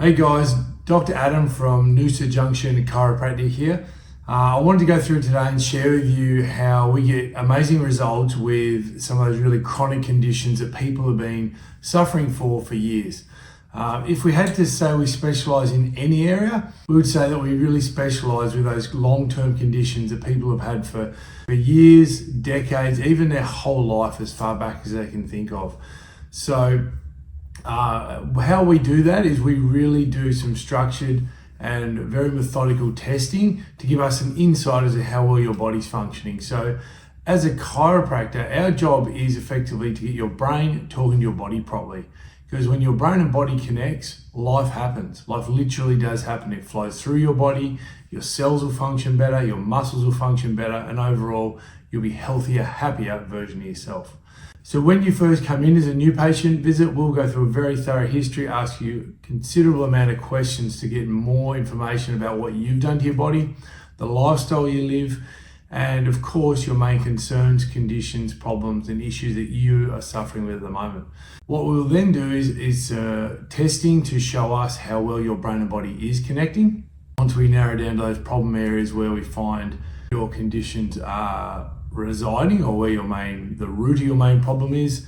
Hey guys, Dr. Adam from Noosa Junction Chiropractic here. I wanted to go through today and share with you how we get amazing results with some of those really chronic conditions that people have been suffering for years. If we had to say we specialize in any area, we would say that we really specialize with those long-term conditions that people have had for years, decades, even their whole life as far back as they can think of. So how we do that is we really do some structured and very methodical testing to give us an insight as to how well your body's functioning. So as a chiropractor, our job is effectively to get your brain talking to your body properly. Because when your brain and body connects, life happens. Life literally does happen. It flows through your body, your cells will function better, your muscles will function better, and overall, you'll be healthier, happier version of yourself. So when you first come in as a new patient visit, we'll go through a very thorough history, ask you a considerable amount of questions to get more information about what you've done to your body, the lifestyle you live, and of course your main concerns, conditions, problems, and issues that you are suffering with at the moment. What we'll then do is testing to show us how well your brain and body is connecting. Once we narrow down to those problem areas where we find your conditions are residing or where the root of your main problem is,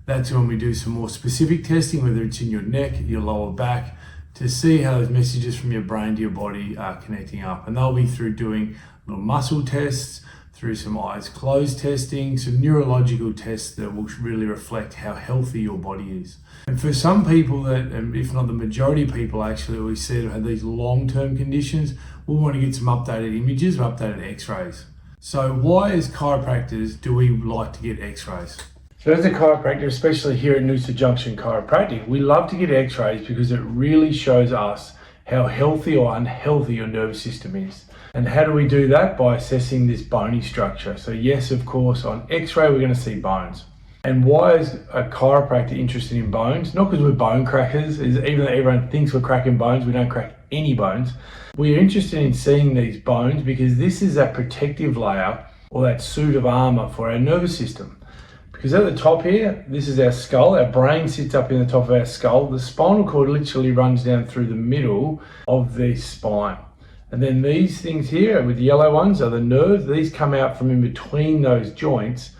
that's when we do some more specific testing, whether it's in your neck, your lower back, to see how those messages from your brain to your body are connecting up. And they'll be through doing little muscle tests, through some eyes closed testing, some neurological tests that will really reflect how healthy your body is. And for some people that, and if not the majority of people actually, we see that have these long-term conditions, we'll want to get some updated images or updated x-rays. So why as chiropractors do we like to get x-rays? So as a chiropractor, especially here at Noosa Junction Chiropractic, we love to get x-rays because it really shows us how healthy or unhealthy your nervous system is. And how do we do that? By assessing this bony structure. So yes, of course, on x-ray, we're going to see bones. And why is a chiropractor interested in bones? Not because we're bone crackers, even though everyone thinks we're cracking bones, we don't crack any bones. We're interested in seeing these bones because this is that protective layer or that suit of armor for our nervous system. Because at the top here, this is our skull, our brain sits up in the top of our skull. The spinal cord literally runs down through the middle of the spine. And then these things here with the yellow ones are the nerves. These come out from in between those joints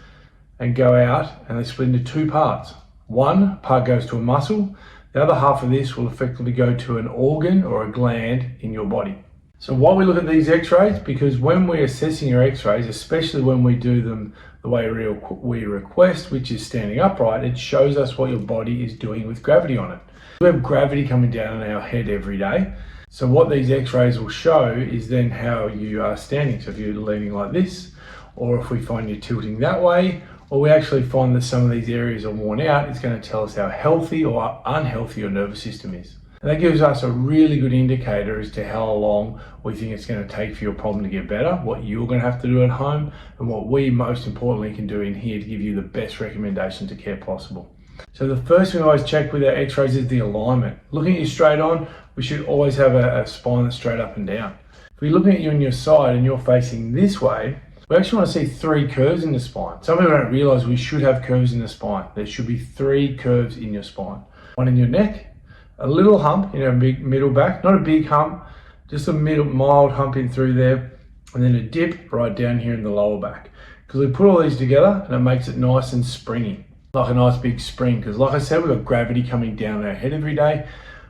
and go out, and they split into two parts. One part goes to a muscle. The other half of this will effectively go to an organ or a gland in your body. So why we look at these x-rays? Because when we're assessing your x-rays, especially when we do them the way we request, which is standing upright, it shows us what your body is doing with gravity on it. We have gravity coming down on our head every day. So what these x-rays will show is then how you are standing. So if you're leaning like this, or if we find you tilting that way, or we actually find that some of these areas are worn out, it's going to tell us how healthy or unhealthy your nervous system is. And that gives us a really good indicator as to how long we think it's going to take for your problem to get better, what you're going to have to do at home, and what we most importantly can do in here to give you the best recommendations of care possible. So the first thing we always check with our x-rays is the alignment. Looking at you straight on, we should always have a spine that's straight up and down. If we're looking at you on your side and you're facing this way, we actually want to see 3 curves in the spine. Some people don't realize we should have curves in the spine. There should be 3 curves in your spine. One in your neck, a little hump in your big middle back, not a big hump, just a mild hump in through there, and then a dip right down here in the lower back. Because we put all these together and it makes it nice and springy, like a nice big spring. Because like I said, we've got gravity coming down our head every day.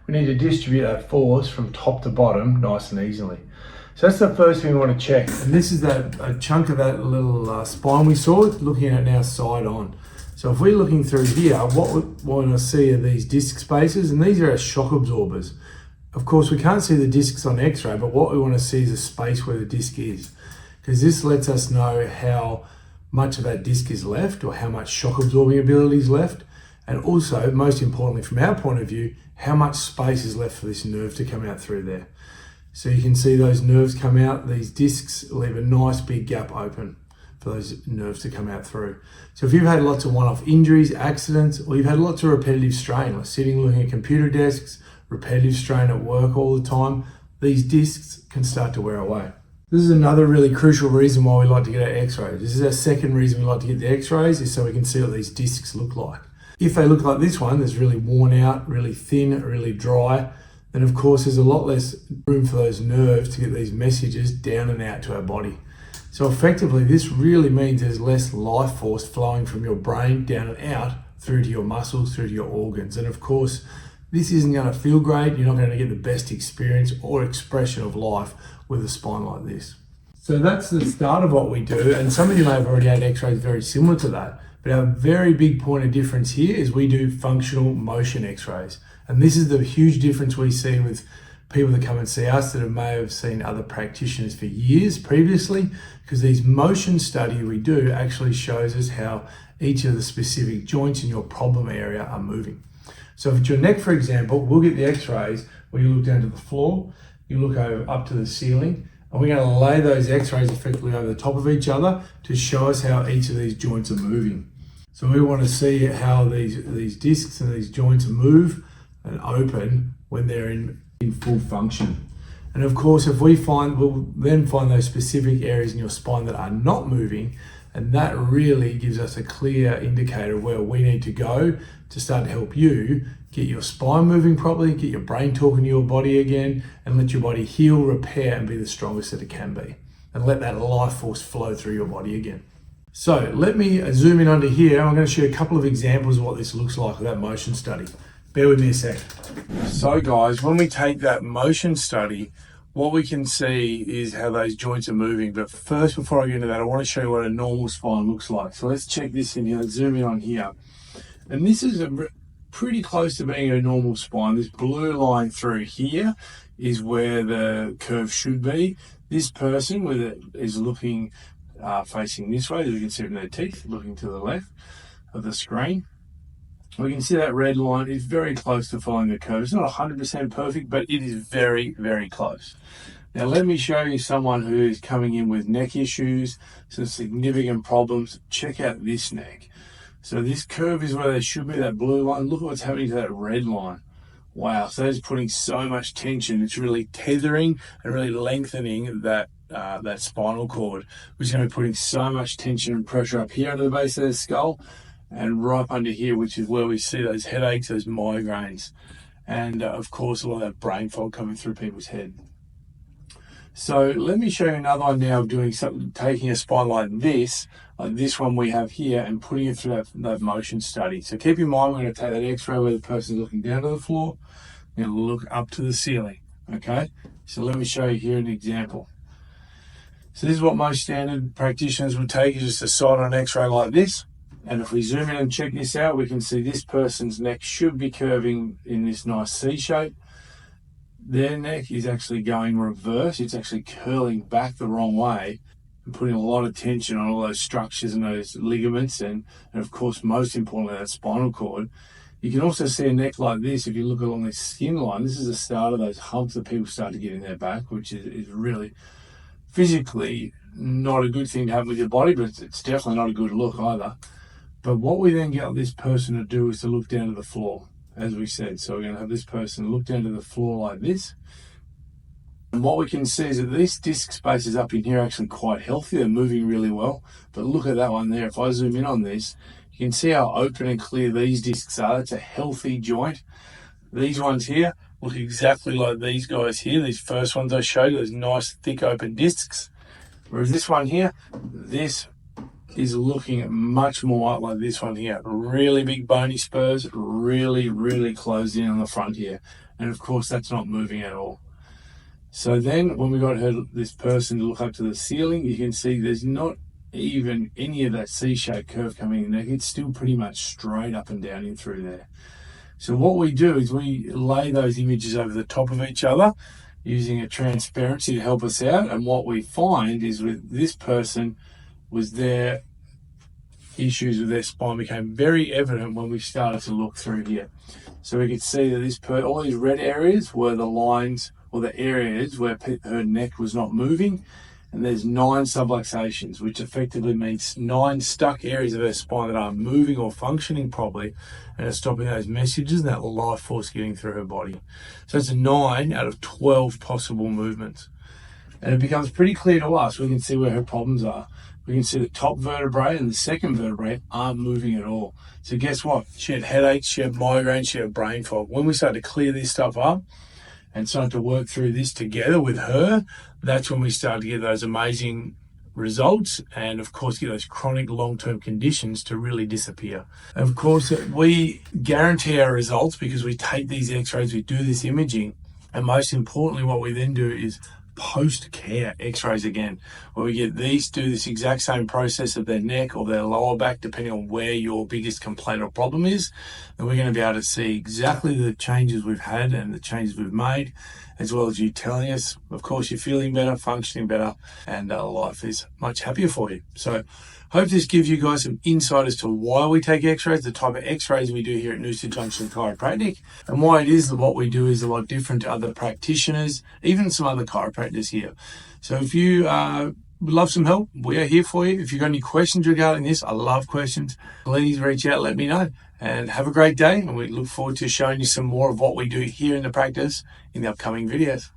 We need to distribute that force from top to bottom nice and easily. So that's the first thing we want to check. And this is a chunk of that little spine we saw, looking at it now side on. So if we're looking through here, what we want to see are these disc spaces, and these are our shock absorbers. Of course, we can't see the discs on x-ray, but what we want to see is a space where the disc is. Because this lets us know how much of that disc is left or how much shock absorbing ability is left. And also, most importantly, from our point of view, how much space is left for this nerve to come out through there. So you can see those nerves come out, these discs leave a nice big gap open for those nerves to come out through. So if you've had lots of one-off injuries, accidents, or you've had lots of repetitive strain, like sitting looking at computer desks, repetitive strain at work all the time, these discs can start to wear away. This is another really crucial reason why we like to get our x-rays. This is our second reason we like to get the x-rays, is so we can see what these discs look like. If they look like this one, that's really worn out, really thin, really dry, then of course there's a lot less room for those nerves to get these messages down and out to our body. So effectively, this really means there's less life force flowing from your brain down and out through to your muscles, through to your organs. And of course, this isn't going to feel great. You're not going to get the best experience or expression of life with a spine like this. So that's the start of what we do. And some of you may have already had x-rays very similar to that. But our very big point of difference here is we do functional motion x-rays. And this is the huge difference we see with people that come and see us that may have seen other practitioners for years previously, because these motion study we do actually shows us how each of the specific joints in your problem area are moving. So if it's your neck, for example, we'll get the x-rays where you look down to the floor, you look up to the ceiling, and we're going to lay those x-rays effectively over the top of each other to show us how each of these joints are moving. So we want to see how these discs and these joints move and open when they're in full function. And of course, if we'll then find those specific areas in your spine that are not moving, and that really gives us a clear indicator of where we need to go to start to help you get your spine moving properly, get your brain talking to your body again, and let your body heal, repair, and be the strongest that it can be. And let that life force flow through your body again. So let me zoom in onto here. I'm going to show you a couple of examples of what this looks like with that motion study. Bear with me a sec. So guys, when we take that motion study, what we can see is how those joints are moving. But first, before I get into that, I want to show you what a normal spine looks like. So let's check this in here. Let's zoom in on here. And this is pretty close to being a normal spine. This blue line through here is where the curve should be. This person is looking facing this way, as you can see from their teeth, looking to the left of the screen. We can see that red line is very close to following the curve. It's not 100% perfect, but it is very, very close. Now, let me show you someone who is coming in with neck issues, some significant problems. Check out this neck. So this curve is where they should be, that blue line. Look at what's happening to that red line. Wow, so that's putting so much tension. It's really tethering and really lengthening that spinal cord, which is going to be putting so much tension and pressure up here under the base of the skull, and right under here, which is where we see those headaches, those migraines, and of course, a lot of that brain fog coming through people's head. So let me show you another one now of doing something, taking a spine like this one we have here, and putting it through that motion study. So keep in mind, we're going to take that x-ray where the person's looking down to the floor, and look up to the ceiling, okay? So let me show you here an example. So this is what most standard practitioners would take, is just a side on an x-ray like this. And if we zoom in and check this out, we can see this person's neck should be curving in this nice C shape. Their neck is actually going reverse. It's actually curling back the wrong way and putting a lot of tension on all those structures and those ligaments and of course, most importantly, that spinal cord. You can also see a neck like this. If you look along this skin line, this is the start of those humps that people start to get in their back, which is really physically not a good thing to have with your body, but it's definitely not a good look either. But what we then get this person to do is to look down to the floor, as we said. So we're going to have this person look down to the floor like this. And what we can see is that these disc spaces up in here are actually quite healthy. They're moving really well. But look at that one there. If I zoom in on this, you can see how open and clear these discs are. That's a healthy joint. These ones here look exactly like these guys here. These first ones I showed you, those nice thick open discs. Whereas this one here, this is looking much more like this one here. Really big bony spurs, really, really closed in on the front here. And of course, that's not moving at all. So then when we got this person to look up to the ceiling, you can see there's not even any of that C-shaped curve coming in there. It's still pretty much straight up and down in through there. So what we do is we lay those images over the top of each other using a transparency to help us out. And what we find is with this person, was their issues with their spine became very evident when we started to look through here. So we could see that all these red areas were the lines or the areas where her neck was not moving, and there's 9 subluxations, which effectively means 9 stuck areas of her spine that aren't moving or functioning properly and are stopping those messages and that life force getting through her body. So it's a 9 out of 12 possible movements. And it becomes pretty clear to us. We can see where her problems are. We can see the top vertebrae and the second vertebrae aren't moving at all. So guess what? She had headaches, she had migraines, she had brain fog. When we start to clear this stuff up and started to work through this together with her, that's when we started to get those amazing results, and of course get those chronic long-term conditions to really disappear. And of course, we guarantee our results because we take these x-rays, we do this imaging, and most importantly, what we then do is post-care x-rays again, where we get these, do this exact same process of their neck or their lower back, depending on where your biggest complaint or problem is. And we're going to be able to see exactly the changes we've had and the changes we've made, as well as you telling us, of course, you're feeling better, functioning better, and life is much happier for you. So hope this gives you guys some insight as to why we take x-rays, the type of x-rays we do here at Noosa Junction Chiropractic, and why it is that what we do is a lot different to other practitioners, even some other chiropractors here. So if you would love some help, we are here for you. If you've got any questions regarding this, I love questions, please reach out, let me know. And have a great day, and we look forward to showing you some more of what we do here in the practice in the upcoming videos.